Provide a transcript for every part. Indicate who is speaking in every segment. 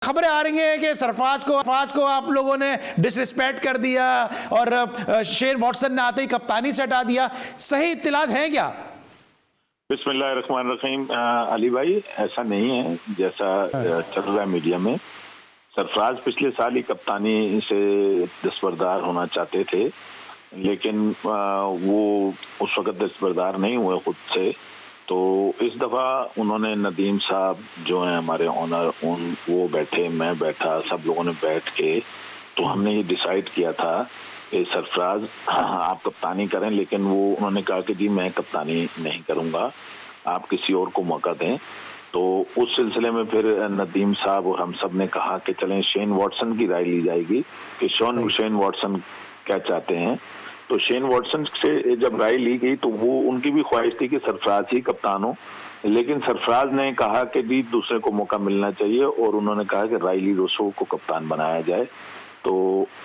Speaker 1: खबरें आ रही हैं कि सरफराज को आप लोगों ने डिसरिस्पेक्ट कर दिया और शेन वॉटसन ने आते ही कप्तानी से हटा दिया। सही इत्तिलात है क्या?
Speaker 2: बिस्मिल्लाहिर्रहमानिर्रहीम। अली भाई, ऐसा नहीं है जैसा चल रहा है मीडिया में। सरफराज पिछले साल ही कप्तानी से दस्तबरदार होना चाहते थे, लेकिन वो उस वक्त दस्तबरदार नहीं हुए खुद से। तो इस दफा उन्होंने नदीम साहब जो हैं हमारे ऑनर, वो बैठे, मैं बैठा, सब लोगों ने बैठ के तो हमने ये डिसाइड किया था कि सरफराज आप कप्तानी करें, लेकिन वो उन्होंने कहा कि जी मैं कप्तानी नहीं करूंगा, आप किसी और को मौका दें। तो उस सिलसिले में फिर नदीम साहब और हम सब ने कहा कि चलें शेन वॉटसन की राय ली जाएगी कि शेन वॉटसन क्या चाहते हैं। तो शेन वॉटसन से जब राय ली गई तो वो उनकी भी ख्वाहिश थी कि सरफराज ही कप्तान हो, लेकिन सरफराज ने कहा कि जी दूसरे को मौका मिलना चाहिए और उन्होंने कहा कि रायली रोसो को कप्तान बनाया जाए। तो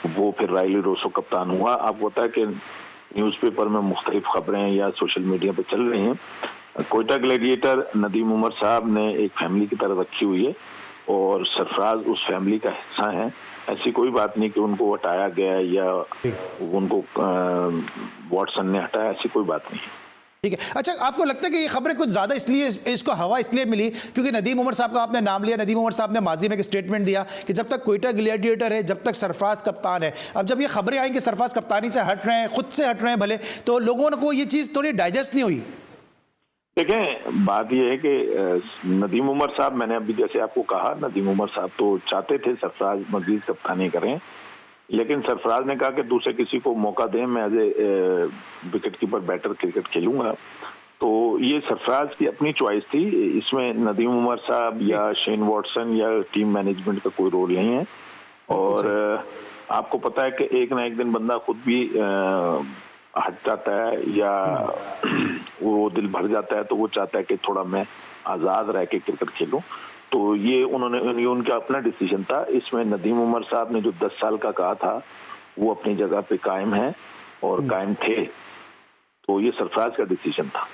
Speaker 2: वो फिर रायली रोसो कप्तान हुआ। आपको पता है कि न्यूज़पेपर में मुख्तलिफ खबरें या सोशल मीडिया पे चल रही हैं, कोयटा ग्लैडिएटर नदीम उमर साहब ने एक फैमिली की तरह रखी हुई है और सरफराज उस फैमिली का हिस्सा है। ऐसी कोई बात नहीं कि उनको हटाया गया या उनको वॉटसन ने हटाया, ऐसी कोई बात नहीं है।
Speaker 1: ठीक है। अच्छा, आपको लगता है कि ये खबरें कुछ ज्यादा इसलिए इसको हवा इसलिए मिली क्योंकि नदीम उमर साहब का आपने नाम लिया? नदीम उमर साहब ने माजी में एक स्टेटमेंट दिया कि जब तक कोयटा ग्लैडिएटर है, जब तक सरफराज कप्तान है। अब जब ये खबरें आई कि सरफराज कप्तानी से हट रहे हैं, खुद से हट रहे हैं भले, तो लोगों को ये चीज थोड़ी डाइजेस्ट नहीं हुई।
Speaker 2: देखें, बात यह है कि नदीम उमर साहब, मैंने अभी जैसे आपको कहा, नदीम उमर साहब तो चाहते थे सरफराज मजीद कप्तानी करें, लेकिन सरफराज ने कहा कि दूसरे किसी को मौका दें, मैं as a wicket keeper batter cricket खेलूंगा। तो ये सरफराज की अपनी चॉइस थी, इसमें नदीम उमर साहब या शेन वॉटसन या टीम मैनेजमेंट का कोई रोल नहीं है। और आपको पता है कि एक ना एक दिन बंदा खुद भी हट जाता है या वो दिल भर जाता है, तो वो चाहता है कि थोड़ा मैं आज़ाद रह के क्रिकेट खेलूं। तो ये उनका अपना डिसीजन था। इसमें नदीम उमर साहब ने जो 10 साल का कहा था वो अपनी जगह पे कायम है और कायम थे। तो ये सरफराज का डिसीजन था।